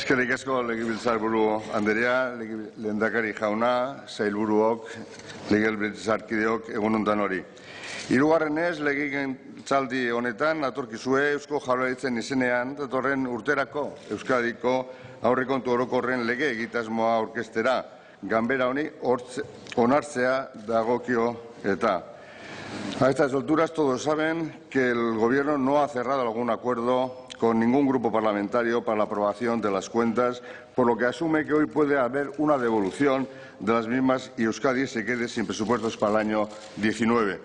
Eskerrik asko legebiltzarburu andrea, lehendakari jauna, sailburuok, legebiltzarkideok, egun on danori. Hirugarrenez, legegintzaldi honetan atorkizue Eusko Jaurlaritzaren izenean datorren urterako Euskadiko aurrekontu orokorren lege egitasmoa aurkeztera, ganbera honi onartzea dagokio eta. A estas alturas todos saben que el Gobierno no ha cerrado algún acuerdo con ningún grupo parlamentario para la aprobación de las cuentas, por lo que asume que hoy puede haber una devolución de las mismas y Euskadi se quede sin presupuestos para el año 19.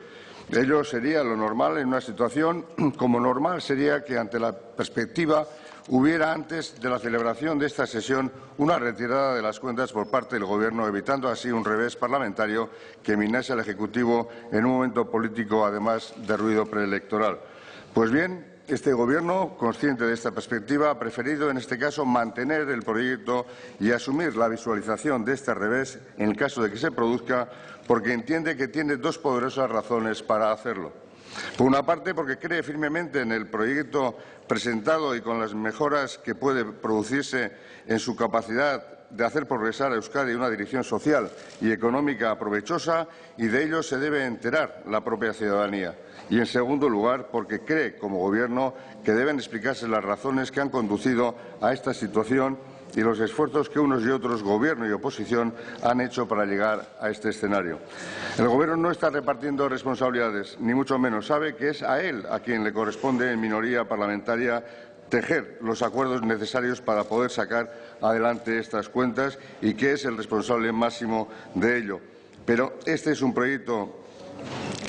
Ello sería lo normal en una situación como normal sería que ante la perspectiva hubiera antes de la celebración de esta sesión una retirada de las cuentas por parte del Gobierno, evitando así un revés parlamentario que minase al Ejecutivo en un momento político, además de ruido preelectoral. Pues bien, este Gobierno, consciente de esta perspectiva, ha preferido en este caso mantener el proyecto y asumir la visualización de este revés en el caso de que se produzca, porque entiende que tiene dos poderosas razones para hacerlo. Por una parte, porque cree firmemente en el proyecto presentado y con las mejoras que puede producirse en su capacidad de hacer progresar a Euskadi en una dirección social y económica provechosa, y de ello se debe enterar la propia ciudadanía. Y, en segundo lugar, porque cree, como Gobierno, que deben explicarse las razones que han conducido a esta situación y los esfuerzos que unos y otros, Gobierno y oposición, han hecho para llegar a este escenario. El Gobierno no está repartiendo responsabilidades, ni mucho menos. Sabe que es a él a quien le corresponde, en minoría parlamentaria, tejer los acuerdos necesarios para poder sacar adelante estas cuentas y que es el responsable máximo de ello. Pero este es un proyecto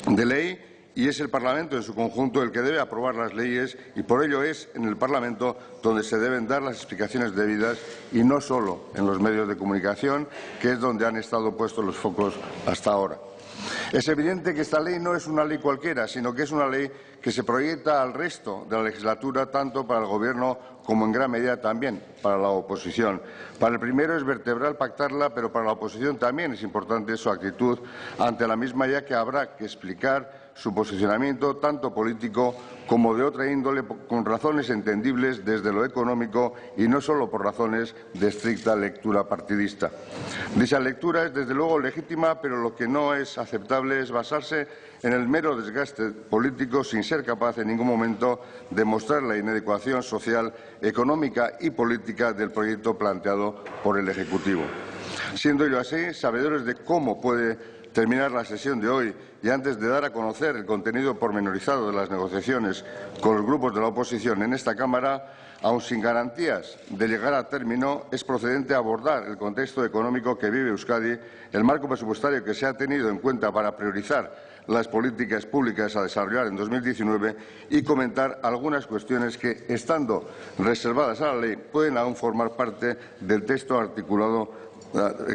de ley y es el Parlamento en su conjunto el que debe aprobar las leyes, y por ello es en el Parlamento donde se deben dar las explicaciones debidas y no solo en los medios de comunicación, que es donde han estado puestos los focos hasta ahora. Es evidente que esta ley no es una ley cualquiera, sino que es una ley que se proyecta al resto de la legislatura, tanto para el Gobierno como en gran medida también para la oposición. Para el primero es vertebral pactarla, pero para la oposición también es importante su actitud ante la misma, ya que habrá que explicar su posicionamiento, tanto político como de otra índole, con razones entendibles desde lo económico y no solo por razones de estricta lectura partidista. Dicha lectura es desde luego legítima, pero lo que no es aceptable es basarse en el mero desgaste político sin ser capaz en ningún momento de mostrar la inadecuación social, económica y política del proyecto planteado por el Ejecutivo. Siendo ello así, sabedores de cómo puede terminar la sesión de hoy y antes de dar a conocer el contenido pormenorizado de las negociaciones con los grupos de la oposición en esta Cámara, aun sin garantías de llegar a término, es procedente abordar el contexto económico que vive Euskadi, el marco presupuestario que se ha tenido en cuenta para priorizar las políticas públicas a desarrollar en 2019 y comentar algunas cuestiones que, estando reservadas a la ley, pueden aún formar parte del texto articulado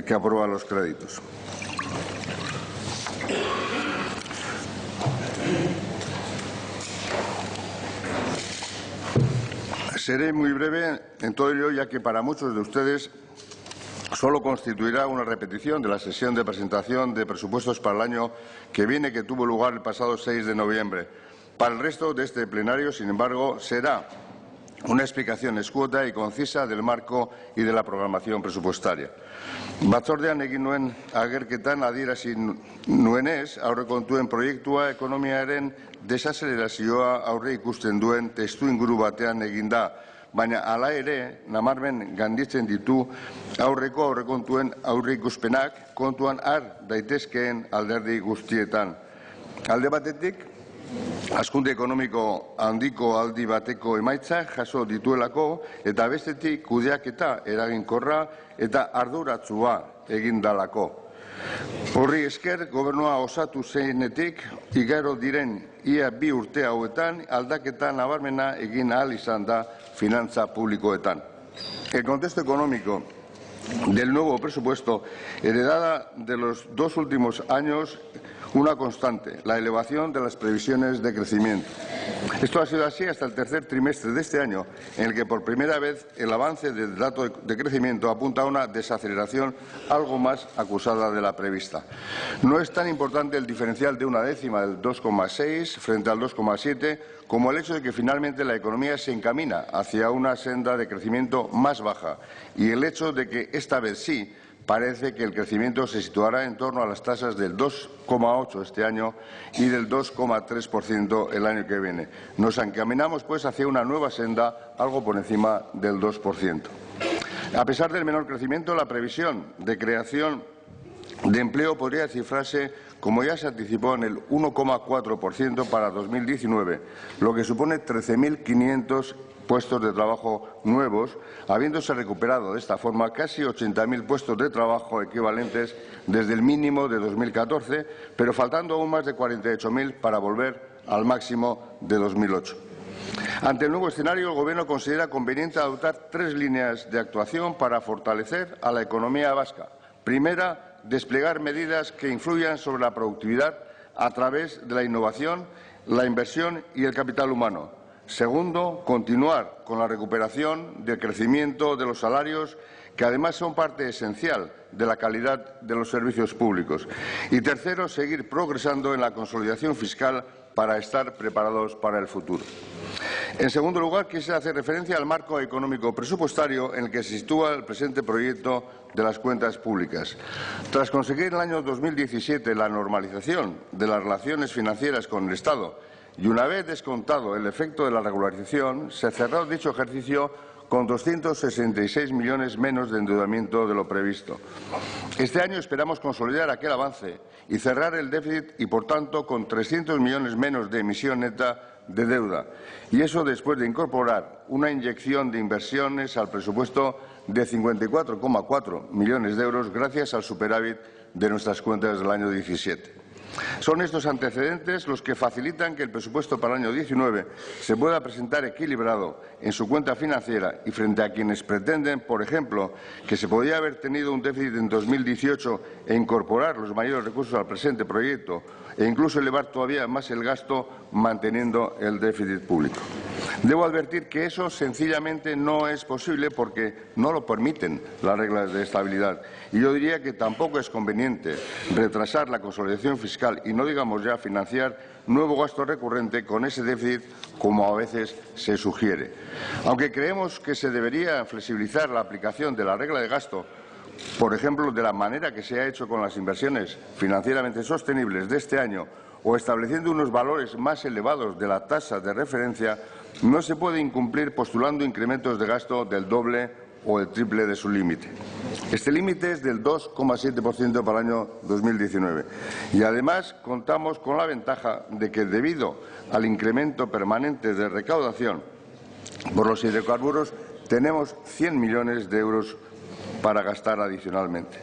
que aprueba los créditos. Seré muy breve en todo ello, ya que para muchos de ustedes solo constituirá una repetición de la sesión de presentación de presupuestos para el año que viene, que tuvo lugar el pasado 6 de noviembre. Para el resto de este plenario, sin embargo, será una explicación escueta y concisa del marco y de la programación presupuestaria. Batzordean egin nuen agerketan adierazi nuenez, aurrekontuen proiektua ekonomiaren desazelerazioa aurre ikusten duen testuinguru batean egin da, baina hala ere nabarmen gainditzen ditu aurrekontuen aurreikuspenak kontuan har daitezkeen alderdi guztietan. Alde batetik, hazkunde ekonomiko handiko aldi bateko emaitzak jaso dituelako, eta bestetik kudeaketa eraginkorra eta arduratsua egin dalako. Horri esker, Gobernua osatu zenetik, igaro diren ia 2 urte hauetan aldaketa nabarmena egin ahal izan da finantza publikoetan. El contexto económico del nuevo presupuesto, heredada de los 2 últimos años, una constante, la elevación de las previsiones de crecimiento. Esto ha sido así hasta el tercer trimestre de este año, en el que por primera vez el avance del dato de crecimiento apunta a una desaceleración algo más acusada de la prevista. No es tan importante el diferencial de una décima del 2,6 frente al 2,7 como el hecho de que finalmente la economía se encamina hacia una senda de crecimiento más baja y el hecho de que esta vez sí parece que el crecimiento se situará en torno a las tasas del 2,8 este año y del 2,3% el año que viene. Nos encaminamos, pues, hacia una nueva senda algo por encima del 2%. A pesar del menor crecimiento, la previsión de creación de empleo podría cifrarse, como ya se anticipó, en el 1,4% para 2019, lo que supone 13.500 puestos de trabajo nuevos, habiéndose recuperado de esta forma casi 80.000 puestos de trabajo equivalentes desde el mínimo de 2014, pero faltando aún más de 48.000 para volver al máximo de 2008. Ante el nuevo escenario, el Gobierno considera conveniente adoptar 3 líneas de actuación para fortalecer a la economía vasca. Primera, desplegar medidas que influyan sobre la productividad a través de la innovación, la inversión y el capital humano. Segundo, continuar con la recuperación del crecimiento de los salarios, que además son parte esencial de la calidad de los servicios públicos. Y tercero, seguir progresando en la consolidación fiscal para estar preparados para el futuro. En segundo lugar, quisiera hacer referencia al marco económico presupuestario en el que se sitúa el presente proyecto de las cuentas públicas. Tras conseguir en el año 2017 la normalización de las relaciones financieras con el Estado y una vez descontado el efecto de la regularización, se cerró dicho ejercicio con 266 millones menos de endeudamiento de lo previsto. Este año esperamos consolidar aquel avance y cerrar el déficit y, por tanto, con 300 millones menos de emisión neta de deuda. Y eso después de incorporar una inyección de inversiones al presupuesto de 54,4 millones de euros gracias al superávit de nuestras cuentas del año 17. Son estos antecedentes los que facilitan que el presupuesto para el año 19 se pueda presentar equilibrado en su cuenta financiera y frente a quienes pretenden, por ejemplo, que se podía haber tenido un déficit en 2018 e incorporar los mayores recursos al presente proyecto e incluso elevar todavía más el gasto manteniendo el déficit público. Debo advertir que eso sencillamente no es posible porque no lo permiten las reglas de estabilidad. Y yo diría que tampoco es conveniente retrasar la consolidación fiscal y no digamos ya financiar nuevo gasto recurrente con ese déficit como a veces se sugiere. Aunque creemos que se debería flexibilizar la aplicación de la regla de gasto, por ejemplo, de la manera que se ha hecho con las inversiones financieramente sostenibles de este año o estableciendo unos valores más elevados de la tasa de referencia, no se puede incumplir postulando incrementos de gasto del doble o el triple de su límite. Este límite es del 2,7% para el año 2019 y además contamos con la ventaja de que debido al incremento permanente de recaudación por los hidrocarburos tenemos 100 millones de euros para gastar adicionalmente.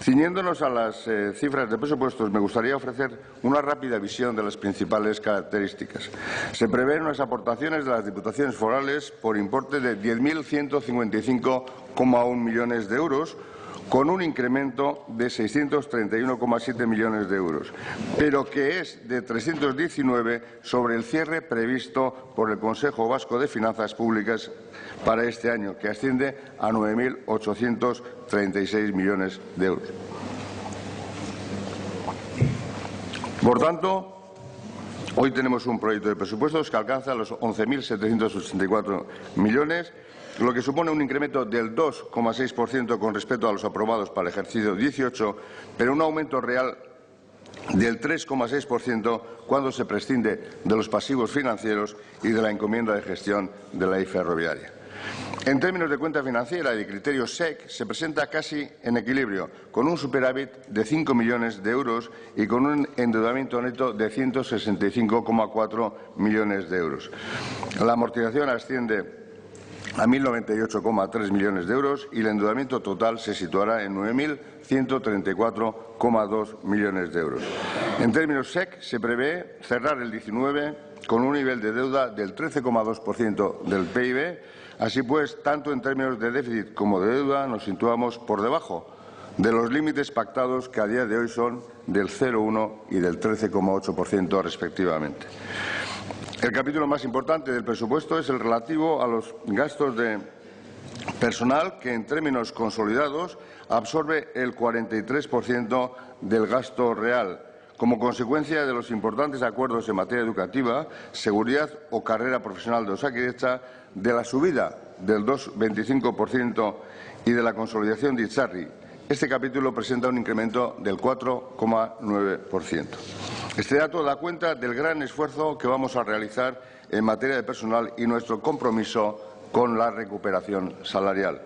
Ciñéndonos a las cifras de presupuestos, me gustaría ofrecer una rápida visión de las principales características. Se prevén unas aportaciones de las diputaciones forales por importe de 10.155,1 millones de euros, con un incremento de 631,7 millones de euros, pero que es de 319 sobre el cierre previsto por el Consejo Vasco de Finanzas Públicas para este año, que asciende a 9.836 millones de euros. Por tanto, hoy tenemos un proyecto de presupuestos que alcanza los 11.784 millones, lo que supone un incremento del 2,6% con respecto a los aprobados para el ejercicio 18, pero un aumento real del 3,6% cuando se prescinde de los pasivos financieros y de la encomienda de gestión de la I ferroviaria. En términos de cuenta financiera y de criterio SEC, se presenta casi en equilibrio, con un superávit de 5 millones de euros y con un endeudamiento neto de 165,4 millones de euros. La amortización asciende a 1.098,3 millones de euros y el endeudamiento total se situará en 9.134,2 millones de euros. En términos SEC, se prevé cerrar el 19 con un nivel de deuda del 13,2% del PIB. Así pues, tanto en términos de déficit como de deuda, nos situamos por debajo de los límites pactados, que a día de hoy son del 0,1 y del 13,8% respectivamente. El capítulo más importante del presupuesto es el relativo a los gastos de personal, que en términos consolidados absorbe el 43% del gasto real, como consecuencia de los importantes acuerdos en materia educativa, seguridad o carrera profesional de Osakidetza, de la subida del 2,25% y de la consolidación de Itzarri. Este capítulo presenta un incremento del 4,9%. Este dato da cuenta del gran esfuerzo que vamos a realizar en materia de personal y nuestro compromiso con la recuperación salarial.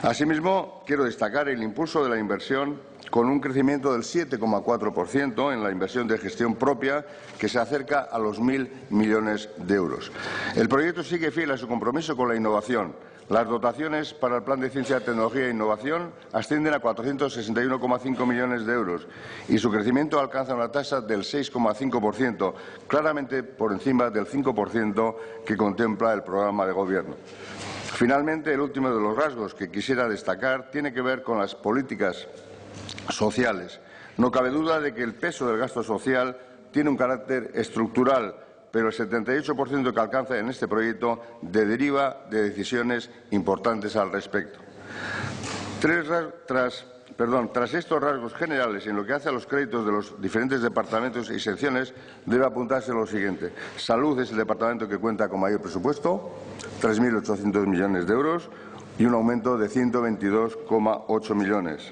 Asimismo, quiero destacar el impulso de la inversión, con un crecimiento del 7,4% en la inversión de gestión propia, que se acerca a los 1.000 millones de euros. El proyecto sigue fiel a su compromiso con la innovación. Las dotaciones para el Plan de Ciencia, Tecnología e Innovación ascienden a 461,5 millones de euros y su crecimiento alcanza una tasa del 6,5%, claramente por encima del 5% que contempla el programa de Gobierno. Finalmente, el último de los rasgos que quisiera destacar tiene que ver con las políticas sociales. No cabe duda de que el peso del gasto social tiene un carácter estructural, pero el 78% que alcanza en este proyecto deriva de decisiones importantes al respecto. Tras estos rasgos generales, en lo que hace a los créditos de los diferentes departamentos y secciones, debe apuntarse lo siguiente. Salud es el departamento que cuenta con mayor presupuesto, 3.800 millones de euros, y un aumento de 122,8 millones.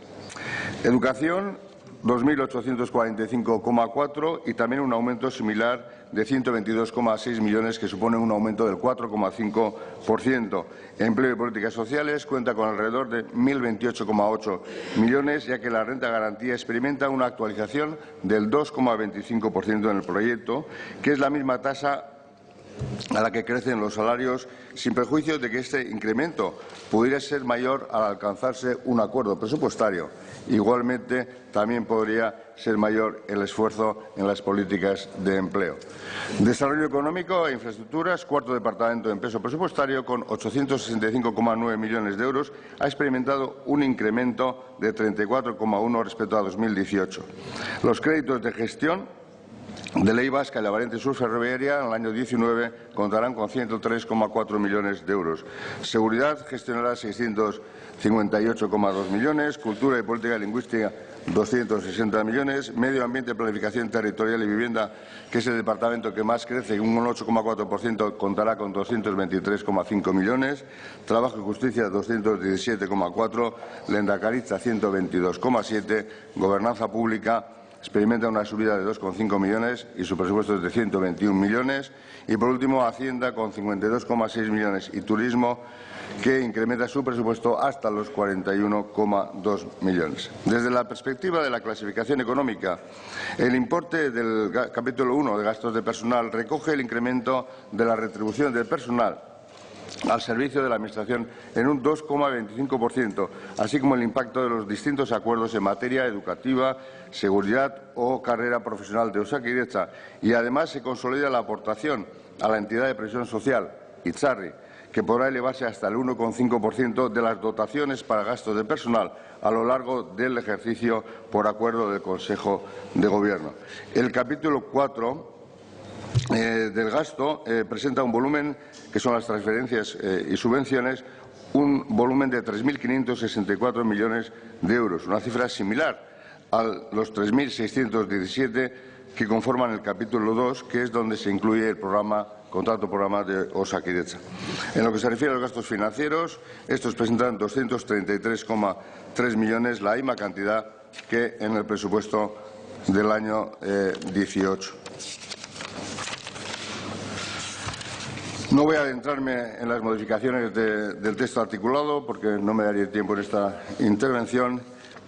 Educación, 2.845,4 y también un aumento similar de 122,6 millones, que supone un aumento del 4,5%. Empleo y políticas sociales cuenta con alrededor de 1.028,8 millones, ya que la renta de garantía experimenta una actualización del 2,25% en el proyecto, que es la misma tasa a la que crecen los salarios, sin perjuicio de que este incremento pudiera ser mayor al alcanzarse un acuerdo presupuestario. Igualmente, también podría ser mayor el esfuerzo en las políticas de empleo. Desarrollo económico e infraestructuras, cuarto departamento en peso presupuestario, con 865,9 millones de euros, ha experimentado un incremento de 34,1 respecto a 2018. Los créditos de gestión de Ley Vasca y la variante sur ferroviaria en el año 19 contarán con 103,4 millones de euros. Seguridad gestionará 658,2 millones, cultura y política lingüística 260 millones, medio ambiente, planificación territorial y vivienda, que es el departamento que más crece, un 8,4%, contará con 223,5 millones, trabajo y justicia 217,4, Lehendakaritza 122,7, gobernanza pública experimenta una subida de 2,5 millones y su presupuesto es de 121 millones. Y, por último, Hacienda con 52,6 millones y Turismo, que incrementa su presupuesto hasta los 41,2 millones. Desde la perspectiva de la clasificación económica, el importe del capítulo 1 de gastos de personal recoge el incremento de la retribución del personal al servicio de la Administración en un 2,25%, así como el impacto de los distintos acuerdos en materia educativa, seguridad o carrera profesional de Osakidetza, y además se consolida la aportación a la entidad de previsión social, Itzarri, que podrá elevarse hasta el 1,5% de las dotaciones para gastos de personal a lo largo del ejercicio por acuerdo del Consejo de Gobierno. El capítulo 4 del gasto presenta un volumen, que son las transferencias y subvenciones, un volumen de 3.564 millones de euros, una cifra similar a los 3.617 que conforman el capítulo 2, que es donde se incluye el contrato programa de Osakidetza. En lo que se refiere a los gastos financieros, estos presentan 233,3 millones, la misma cantidad que en el presupuesto del año 18. No voy a adentrarme en las modificaciones del texto articulado, porque no me daría tiempo en esta intervención,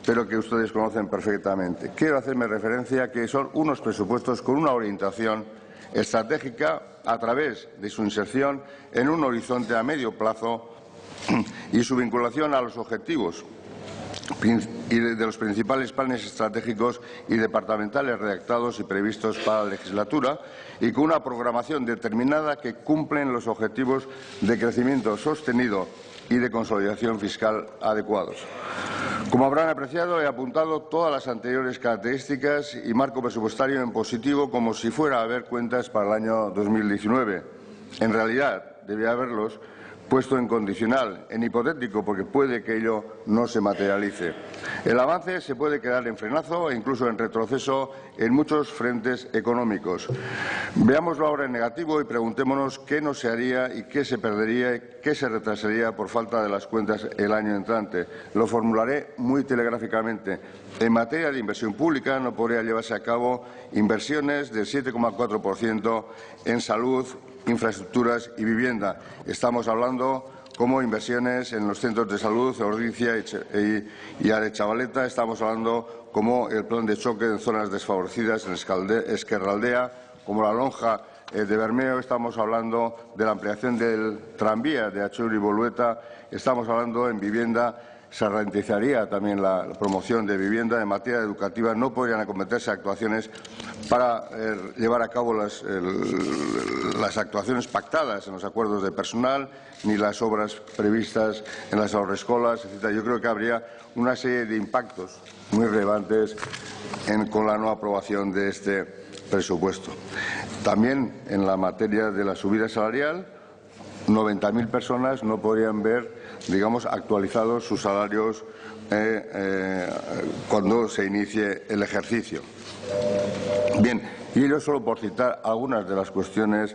pero que ustedes conocen perfectamente. Quiero hacerme referencia a que son unos presupuestos con una orientación estratégica a través de su inserción en un horizonte a medio plazo y su vinculación a los objetivos y de los principales planes estratégicos y departamentales redactados y previstos para la legislatura, y con una programación determinada que cumplen los objetivos de crecimiento sostenido y de consolidación fiscal adecuados. Como habrán apreciado, he apuntado todas las anteriores características y marco presupuestario en positivo como si fuera a haber cuentas para el año 2019. En realidad, debía haberlos puesto en condicional, en hipotético, porque puede que ello no se materialice. El avance se puede quedar en frenazo e incluso en retroceso en muchos frentes económicos. Veámoslo ahora en negativo y preguntémonos qué no se haría y qué se perdería y qué se retrasaría por falta de las cuentas el año entrante. Lo formularé muy telegráficamente. En materia de inversión pública no podría llevarse a cabo inversiones del 7,4% en salud, infraestructuras y vivienda. Estamos hablando como inversiones en los centros de salud, Ordizia y Aretxabaleta. Estamos hablando como el plan de choque en zonas desfavorecidas en Ezkerraldea, como la lonja de Bermeo. Estamos hablando de la ampliación del tranvía de Atxuri y Bolueta. Estamos hablando en vivienda. Se ralentizaría también la promoción de vivienda. En materia educativa no podrían acometerse actuaciones para llevar a cabo las actuaciones pactadas en los acuerdos de personal, ni las obras previstas en las haurreskolas, etc. Yo creo que habría una serie de impactos muy relevantes con la no aprobación de este presupuesto. También en la materia de la subida salarial, 90.000 personas no podrían ver, digamos, actualizados sus salarios cuando se inicie el ejercicio. Bien, y ello solo por citar algunas de las cuestiones,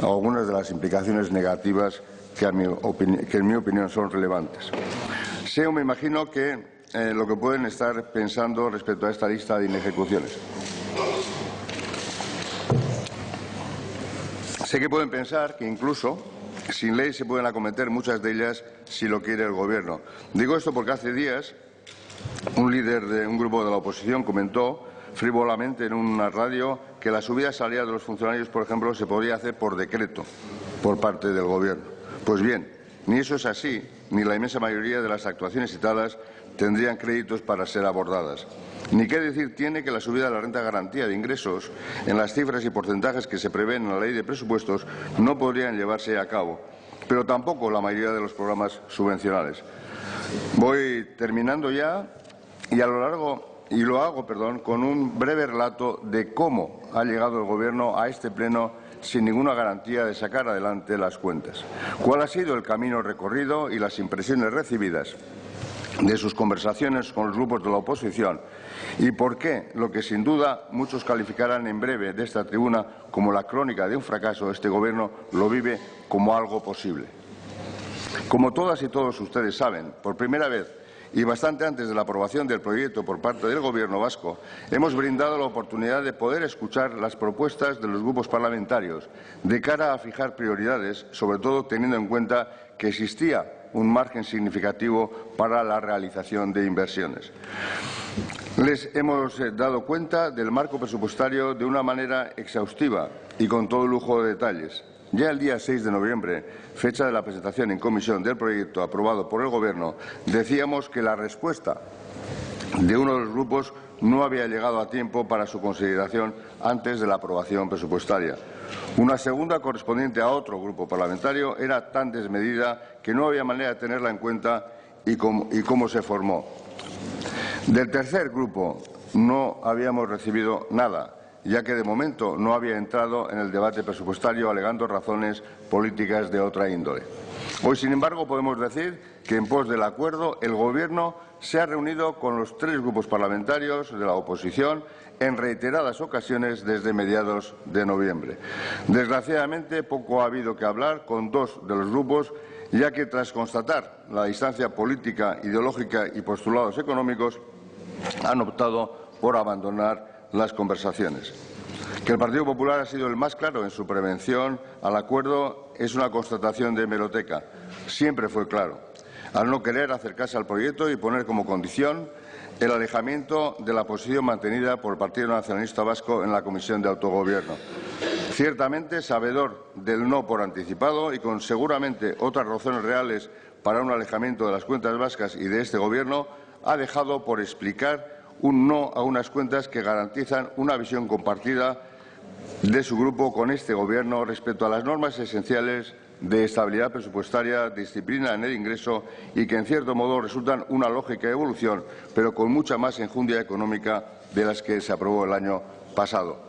algunas de las implicaciones negativas que en mi opinión son relevantes. Sé o me imagino que lo que pueden estar pensando respecto a esta lista de inejecuciones. Sé que pueden pensar que incluso sin ley se pueden acometer muchas de ellas si lo quiere el Gobierno. Digo esto porque hace días un líder de un grupo de la oposición comentó frívolamente en una radio que la subida salarial de los funcionarios, por ejemplo, se podría hacer por decreto por parte del Gobierno. Pues bien, ni eso es así, ni la inmensa mayoría de las actuaciones citadas tendrían créditos para ser abordadas. Ni qué decir tiene que la subida de la renta de garantía de ingresos en las cifras y porcentajes que se prevén en la Ley de Presupuestos no podrían llevarse a cabo, pero tampoco la mayoría de los programas subvencionales. Voy terminando ya y lo hago con un breve relato de cómo ha llegado el Gobierno a este Pleno sin ninguna garantía de sacar adelante las cuentas. ¿Cuál ha sido el camino recorrido y las impresiones recibidas de sus conversaciones con los grupos de la oposición y por qué lo que sin duda muchos calificarán en breve de esta tribuna como la crónica de un fracaso, este Gobierno lo vive como algo posible? Como todas y todos ustedes saben, por primera vez y bastante antes de la aprobación del proyecto por parte del Gobierno vasco, hemos brindado la oportunidad de poder escuchar las propuestas de los grupos parlamentarios de cara a fijar prioridades, sobre todo teniendo en cuenta que existía un margen significativo para la realización de inversiones. Les hemos dado cuenta del marco presupuestario de una manera exhaustiva y con todo lujo de detalles. Ya el día 6 de noviembre, fecha de la presentación en comisión del proyecto aprobado por el Gobierno, decíamos que la respuesta de uno de los grupos no había llegado a tiempo para su consideración antes de la aprobación presupuestaria. Una segunda, correspondiente a otro grupo parlamentario, era tan desmedida que no había manera de tenerla en cuenta y cómo se formó. Del tercer grupo no habíamos recibido nada, ya que de momento no había entrado en el debate presupuestario alegando razones políticas de otra índole. Hoy, sin embargo, podemos decir que en pos del acuerdo el Gobierno se ha reunido con los tres grupos parlamentarios de la oposición en reiteradas ocasiones desde mediados de noviembre. Desgraciadamente, poco ha habido que hablar con dos de los grupos, ya que tras constatar la distancia política, ideológica y postulados económicos, han optado por abandonar las conversaciones. Que el Partido Popular ha sido el más claro en su prevención al acuerdo es una constatación de hemeroteca. Siempre fue claro, al no querer acercarse al proyecto y poner como condición el alejamiento de la posición mantenida por el Partido Nacionalista Vasco en la Comisión de Autogobierno. Ciertamente, sabedor del no por anticipado y con seguramente otras razones reales para un alejamiento de las cuentas vascas y de este Gobierno, ha dejado por explicar un no a unas cuentas que garantizan una visión compartida de su grupo con este Gobierno respecto a las normas esenciales de estabilidad presupuestaria, disciplina en el ingreso y que, en cierto modo, resultan una lógica evolución, pero con mucha más enjundia económica de las que se aprobó el año pasado.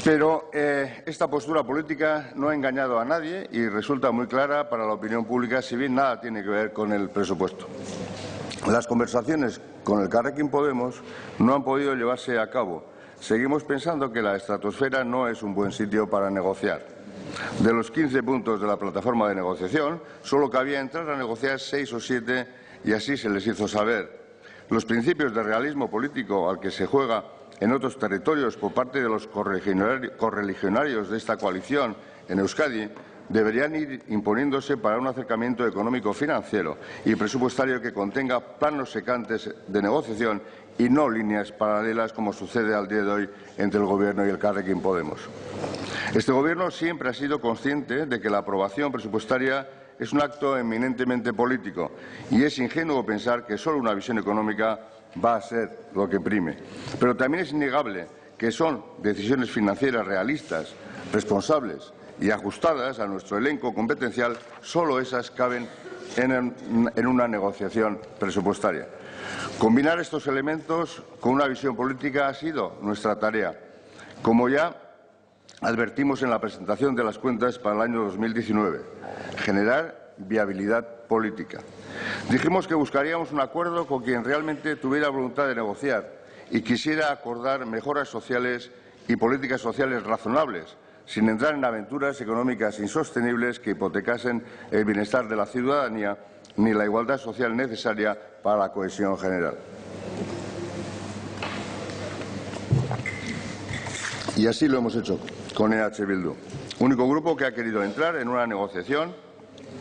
Pero esta postura política no ha engañado a nadie y resulta muy clara para la opinión pública, si bien nada tiene que ver con el presupuesto. Las conversaciones con Elkarrekin Podemos no han podido llevarse a cabo. Seguimos pensando que la estratosfera no es un buen sitio para negociar. De los 15 puntos de la plataforma de negociación, solo cabía entrar a negociar 6 o 7 y así se les hizo saber. Los principios de realismo político al que se juega en otros territorios por parte de los correligionarios de esta coalición en Euskadi deberían ir imponiéndose para un acercamiento económico-financiero y presupuestario que contenga planos secantes de negociación y no líneas paralelas como sucede al día de hoy entre el Gobierno y Elkarrekin Podemos. Este Gobierno siempre ha sido consciente de que la aprobación presupuestaria es un acto eminentemente político y es ingenuo pensar que solo una visión económica va a ser lo que prime. Pero también es innegable que son decisiones financieras realistas, responsables y ajustadas a nuestro elenco competencial. Solo esas caben en una negociación presupuestaria. Combinar estos elementos con una visión política ha sido nuestra tarea. Como ya advertimos en la presentación de las cuentas para el año 2019, generar viabilidad política. Dijimos que buscaríamos un acuerdo con quien realmente tuviera voluntad de negociar y quisiera acordar mejoras sociales y políticas sociales razonables, sin entrar en aventuras económicas insostenibles que hipotecasen el bienestar de la ciudadanía ni la igualdad social necesaria para la cohesión general. Y así lo hemos hecho con EH Bildu, único grupo que ha querido entrar en una negociación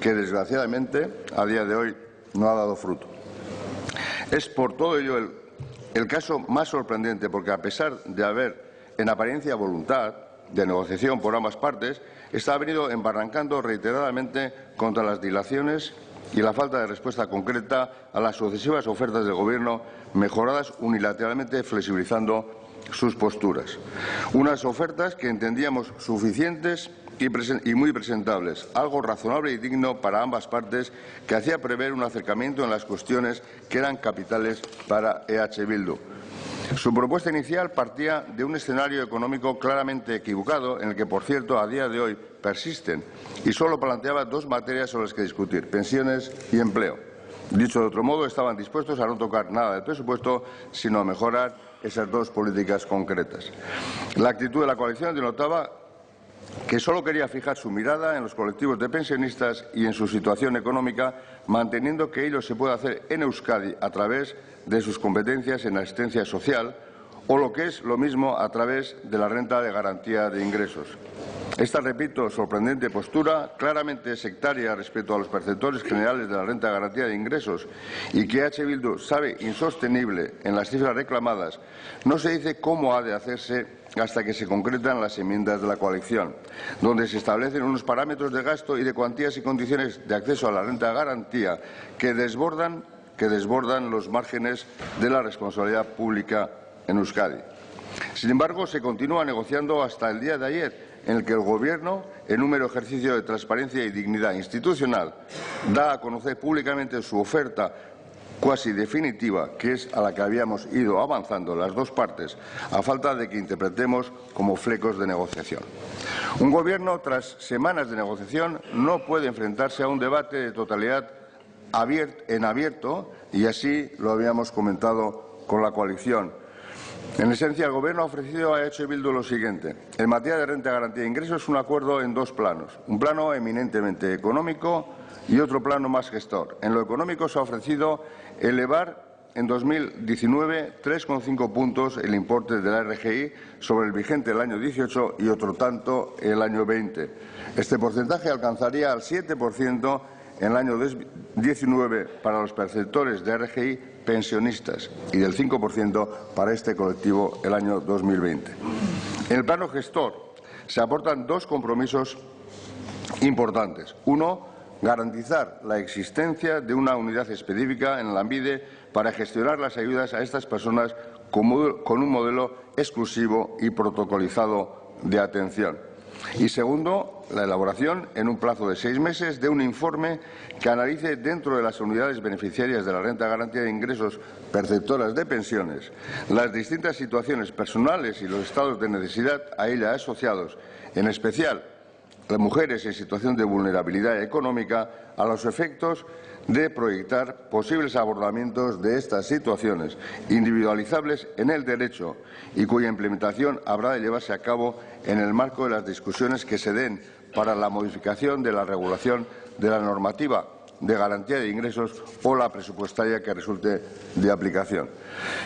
que, desgraciadamente, a día de hoy no ha dado fruto. Es por todo ello el caso más sorprendente, porque a pesar de haber en apariencia voluntad de negociación por ambas partes, esta ha venido embarrancando reiteradamente contra las dilaciones y la falta de respuesta concreta a las sucesivas ofertas del Gobierno, mejoradas unilateralmente flexibilizando sus posturas. Unas ofertas que entendíamos suficientes y muy presentables, algo razonable y digno para ambas partes, que hacía prever un acercamiento en las cuestiones que eran capitales para EH Bildu. Su propuesta inicial partía de un escenario económico claramente equivocado, en el que, por cierto, a día de hoy persisten, y solo planteaba dos materias sobre las que discutir: pensiones y empleo. Dicho de otro modo, estaban dispuestos a no tocar nada del presupuesto, sino a mejorar esas dos políticas concretas. La actitud de la coalición denotaba que solo quería fijar su mirada en los colectivos de pensionistas y en su situación económica, manteniendo que ello se puede hacer en Euskadi a través de sus competencias en asistencia social o, lo que es lo mismo, a través de la renta de garantía de ingresos. Esta, repito, sorprendente postura, claramente sectaria respecto a los perceptores generales de la renta de garantía de ingresos y que EH Bildu sabe insostenible en las cifras reclamadas, no se dice cómo ha de hacerse hasta que se concretan las enmiendas de la coalición, donde se establecen unos parámetros de gasto y de cuantías y condiciones de acceso a la renta de garantía que desbordan los márgenes de la responsabilidad pública en Euskadi. Sin embargo, se continúa negociando hasta el día de ayer, en el que el Gobierno, en un mero ejercicio de transparencia y dignidad institucional, da a conocer públicamente su oferta cuasi definitiva, que es a la que habíamos ido avanzando las dos partes, a falta de que interpretemos como flecos de negociación. Un Gobierno, tras semanas de negociación, no puede enfrentarse a un debate de totalidad en abierto, y así lo habíamos comentado con la coalición. En esencia, el Gobierno ha ofrecido a EH Bildu lo siguiente: en materia de renta de garantía de ingresos, un acuerdo en dos planos, un plano eminentemente económico y otro plano más gestor. En lo económico se ha ofrecido elevar en 2019 3,5 puntos el importe de la RGI sobre el vigente del año 18 y otro tanto el año 20. Este porcentaje alcanzaría al 7% en el año 19 para los perceptores de RGI pensionistas y del 5% para este colectivo el año 2020. En el plano gestor se aportan dos compromisos importantes. Uno, garantizar la existencia de una unidad específica en Lanbide para gestionar las ayudas a estas personas con un modelo exclusivo y protocolizado de atención. Y segundo, la elaboración, en un plazo de 6 meses, de un informe que analice dentro de las unidades beneficiarias de la Renta de Garantía de Ingresos perceptoras de pensiones las distintas situaciones personales y los estados de necesidad a ella asociados, en especial las mujeres en situación de vulnerabilidad económica, a los efectos de proyectar posibles abordamientos de estas situaciones individualizables en el derecho y cuya implementación habrá de llevarse a cabo en el marco de las discusiones que se den para la modificación de la regulación de la normativa de garantía de ingresos o la presupuestaria que resulte de aplicación.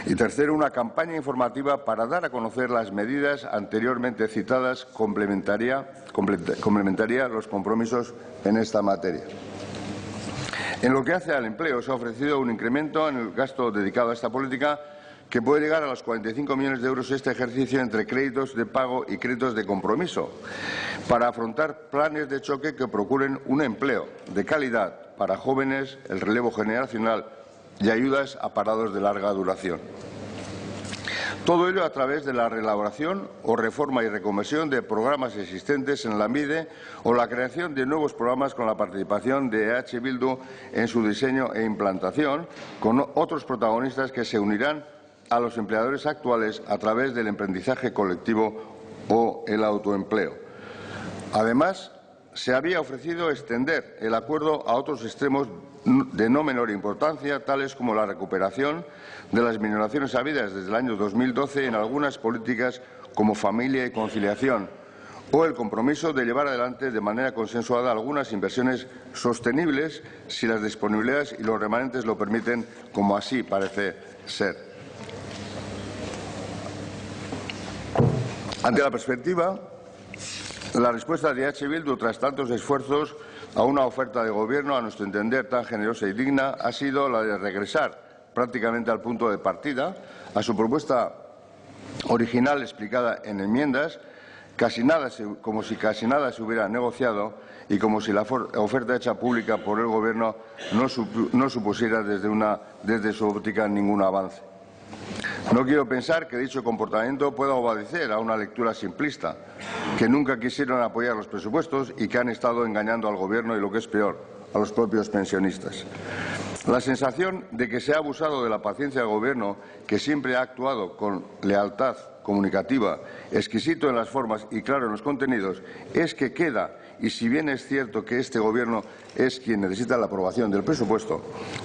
Y tercero, una campaña informativa para dar a conocer las medidas anteriormente citadas complementaría los compromisos en esta materia. En lo que hace al empleo, se ha ofrecido un incremento en el gasto dedicado a esta política que puede llegar a los 45 millones de euros este ejercicio entre créditos de pago y créditos de compromiso, para afrontar planes de choque que procuren un empleo de calidad para jóvenes, el relevo generacional y ayudas a parados de larga duración. Todo ello a través de la reelaboración o reforma y reconversión de programas existentes en Lanbide o la creación de nuevos programas con la participación de EH Bildu en su diseño e implantación, con otros protagonistas que se unirán a los empleadores actuales a través del emprendizaje colectivo o el autoempleo. Además, se había ofrecido extender el acuerdo a otros extremos de no menor importancia, tales como la recuperación de las minoraciones habidas desde el año 2012 en algunas políticas como familia y conciliación, o el compromiso de llevar adelante de manera consensuada algunas inversiones sostenibles si las disponibilidades y los remanentes lo permiten, como así parece ser. Ante la perspectiva, la respuesta de EH Bildu, tras tantos esfuerzos a una oferta de Gobierno, a nuestro entender tan generosa y digna, ha sido la de regresar prácticamente al punto de partida, a su propuesta original explicada en enmiendas, como si casi nada se hubiera negociado y como si la oferta hecha pública por el Gobierno no supusiera desde su óptica ningún avance. No quiero pensar que dicho comportamiento pueda obedecer a una lectura simplista, que nunca quisieron apoyar los presupuestos y que han estado engañando al Gobierno y, lo que es peor, a los propios pensionistas. La sensación de que se ha abusado de la paciencia del Gobierno, que siempre ha actuado con lealtad comunicativa, exquisito en las formas y claro en los contenidos, es que queda, y si bien es cierto que este Gobierno es quien necesita la aprobación del presupuesto,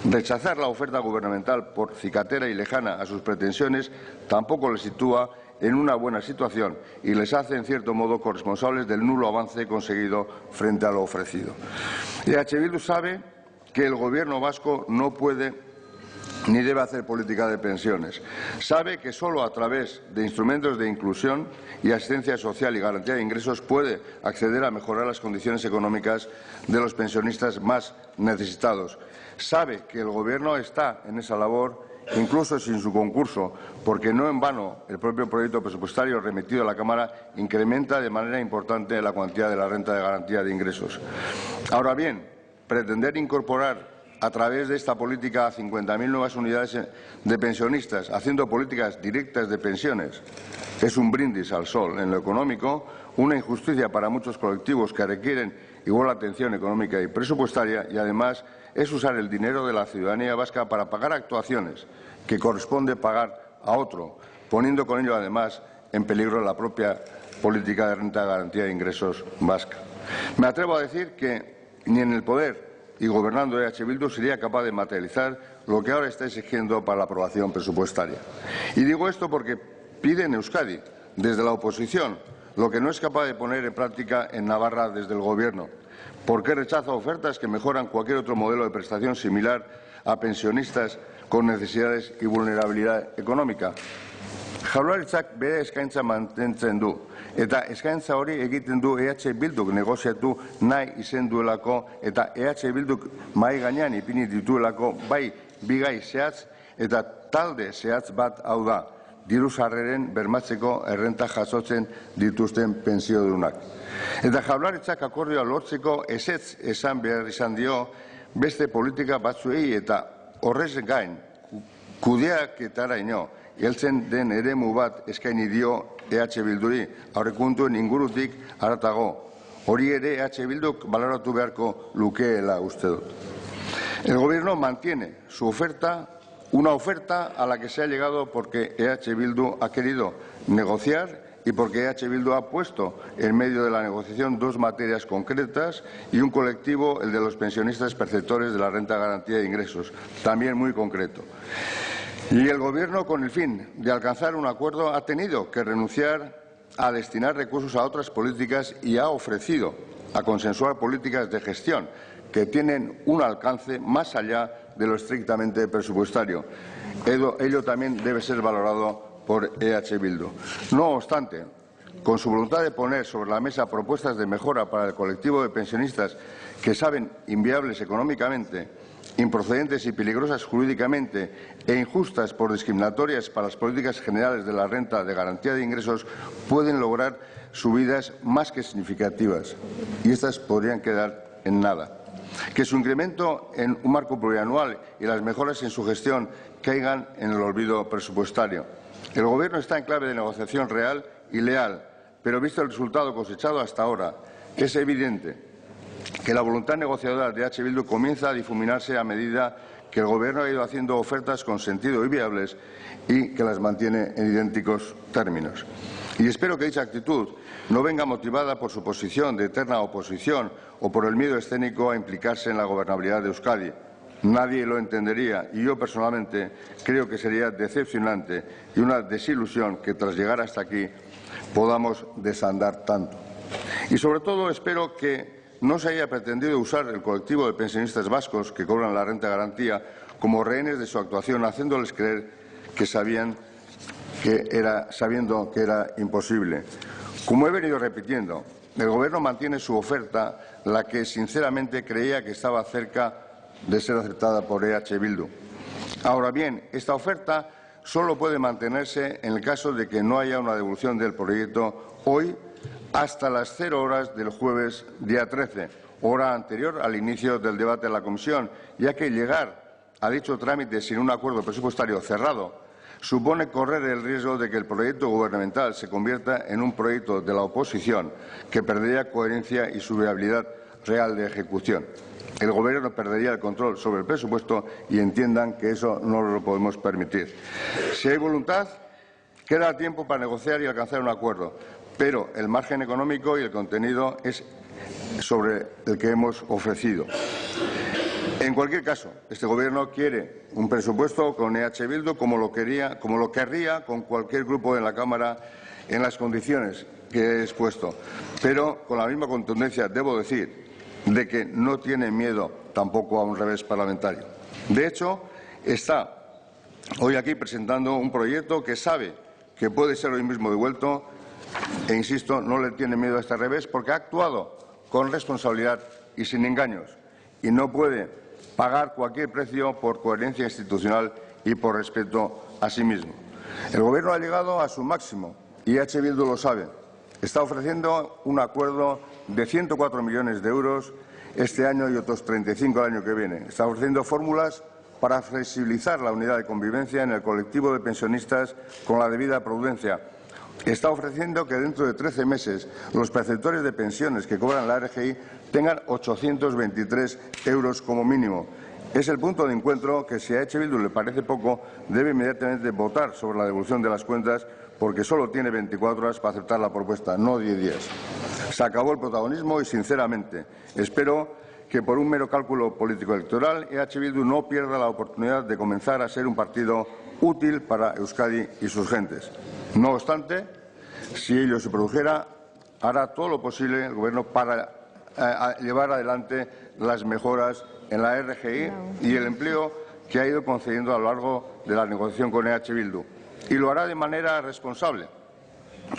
rechazar la oferta gubernamental por cicatera y lejana a sus pretensiones tampoco les sitúa en una buena situación y les hace, en cierto modo, corresponsables del nulo avance conseguido frente a lo ofrecido. EH Bildu sabe que el Gobierno vasco no puede ni debe hacer política de pensiones. Sabe que solo a través de instrumentos de inclusión y asistencia social y garantía de ingresos puede acceder a mejorar las condiciones económicas de los pensionistas más necesitados. Sabe que el Gobierno está en esa labor, incluso sin su concurso, porque no en vano el propio proyecto presupuestario remitido a la Cámara incrementa de manera importante la cuantía de la renta de garantía de ingresos. Ahora bien, pretender incorporar a través de esta política a 50.000 nuevas unidades de pensionistas, haciendo políticas directas de pensiones, es un brindis al sol en lo económico, una injusticia para muchos colectivos que requieren igual atención económica y presupuestaria y, además, es usar el dinero de la ciudadanía vasca para pagar actuaciones que corresponde pagar a otro, poniendo con ello, además, en peligro la propia política de renta de garantía de ingresos vasca. Me atrevo a decir que ni en el poder y gobernando EH Bildu sería capaz de materializar lo que ahora está exigiendo para la aprobación presupuestaria. Y digo esto porque pide en Euskadi, desde la oposición, lo que no es capaz de poner en práctica en Navarra desde el Gobierno. ¿Por qué rechaza ofertas que mejoran cualquier otro modelo de prestación similar a pensionistas con necesidades y vulnerabilidad económica? Jaurlaritzak bere eskaintza mantentzen du, eta eskaintza hori egiten du EH Bilduk negoziatu nahi izen duelako eta EH Bilduk mahai gainean ipini dituelako bai bigai zehatz eta talde zehatz bat, hau da, diru sarreren bermatzeko errenta jasotzen dituzten pentsiodunak. Eta Jaurlaritzak akordioa lortzeko ezetz esan behar izan dio beste politika batzuei eta horrez gain kudeaketaraino heltzen den eremu bat eskaini dio EH Bilduri, aurrekontuen ingurutik haratago. Hori ere EH Bilduk baloratu beharko lukeela uste dut. El Gobierno mantiene su oferta, una oferta a la que se ha llegado porque EH Bildu ha querido negociar y porque EH Bildu ha puesto en medio de la negociación dos materias concretas y un colectivo, el de los pensionistas perceptores de la renta de garantía de ingresos, también muy concreto. Y el Gobierno, con el fin de alcanzar un acuerdo, ha tenido que renunciar a destinar recursos a otras políticas y ha ofrecido a consensuar políticas de gestión que tienen un alcance más allá de lo estrictamente presupuestario. Ello también debe ser valorado por EH Bildu. No obstante, con su voluntad de poner sobre la mesa propuestas de mejora para el colectivo de pensionistas que saben inviables económicamente, improcedentes y peligrosas jurídicamente e injustas por discriminatorias para las políticas generales de la renta de garantía de ingresos, pueden lograr subidas más que significativas, y estas podrían quedar en nada. Que su incremento en un marco plurianual y las mejoras en su gestión caigan en el olvido presupuestario. El Gobierno está en clave de negociación real y leal, pero visto el resultado cosechado hasta ahora, es evidente que la voluntad negociadora de EH Bildu comienza a difuminarse a medida que el Gobierno ha ido haciendo ofertas con sentido y viables y que las mantiene en idénticos términos. Y espero que dicha actitud no venga motivada por su posición de eterna oposición o por el miedo escénico a implicarse en la gobernabilidad de Euskadi. Nadie lo entendería y yo personalmente creo que sería decepcionante y una desilusión que tras llegar hasta aquí podamos desandar tanto. Y sobre todo espero que no se haya pretendido usar el colectivo de pensionistas vascos que cobran la renta de garantía como rehenes de su actuación, haciéndoles creer que sabiendo que era imposible. Como he venido repitiendo, el Gobierno mantiene su oferta, la que sinceramente creía que estaba cerca de ser aceptada por EH Bildu. Ahora bien, esta oferta solo puede mantenerse en el caso de que no haya una devolución del proyecto hoy hasta las 0 horas del jueves día 13, hora anterior al inicio del debate en la Comisión, ya que llegar a dicho trámite sin un acuerdo presupuestario cerrado supone correr el riesgo de que el proyecto gubernamental se convierta en un proyecto de la oposición que perdería coherencia y su viabilidad real de ejecución. El Gobierno perdería el control sobre el presupuesto y entiendan que eso no lo podemos permitir. Si hay voluntad, queda tiempo para negociar y alcanzar un acuerdo, pero el margen económico y el contenido es sobre el que hemos ofrecido. En cualquier caso, este Gobierno quiere un presupuesto con EH Bildu como lo querría con cualquier grupo en la Cámara en las condiciones que he expuesto, pero con la misma contundencia debo decir de que no tiene miedo tampoco a un revés parlamentario. De hecho, está hoy aquí presentando un proyecto que sabe que puede ser hoy mismo devuelto e, insisto, no le tiene miedo a este revés porque ha actuado con responsabilidad y sin engaños y no puede pagar cualquier precio por coherencia institucional y por respeto a sí mismo. El Gobierno ha llegado a su máximo y EH Bildu lo sabe. Está ofreciendo un acuerdo de 104 millones de euros este año y otros 35 el año que viene. Está ofreciendo fórmulas para flexibilizar la unidad de convivencia en el colectivo de pensionistas con la debida prudencia. Está ofreciendo que dentro de 13 meses los perceptores de pensiones que cobran la RGI tengan 823 euros como mínimo. Es el punto de encuentro que, si a EH Bildu le parece poco, debe inmediatamente votar sobre la devolución de las cuentas porque solo tiene 24 horas para aceptar la propuesta, no 10 días. Se acabó el protagonismo y, sinceramente, espero que por un mero cálculo político-electoral EH Bildu no pierda la oportunidad de comenzar a ser un partido útil para Euskadi y sus gentes. No obstante, si ello se produjera, hará todo lo posible el Gobierno para llevar adelante las mejoras en la RGI y el empleo que ha ido concediendo a lo largo de la negociación con EH Bildu. Y lo hará de manera responsable,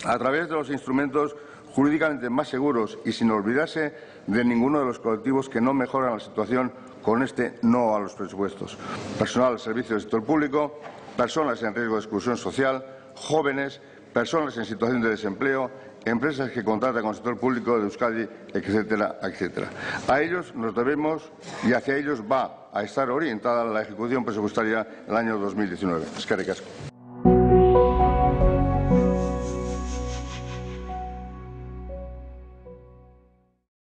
a través de los instrumentos jurídicamente más seguros y sin olvidarse de ninguno de los colectivos que no mejoran la situación con este no a los presupuestos. Personal al servicio del sector público, personas en riesgo de exclusión social, jóvenes, personas en situación de desempleo, empresas que contratan con el sector público de Euskadi, etcétera, etcétera. A ellos nos debemos y hacia ellos va a estar orientada la ejecución presupuestaria del año 2019. Eskerrik asko.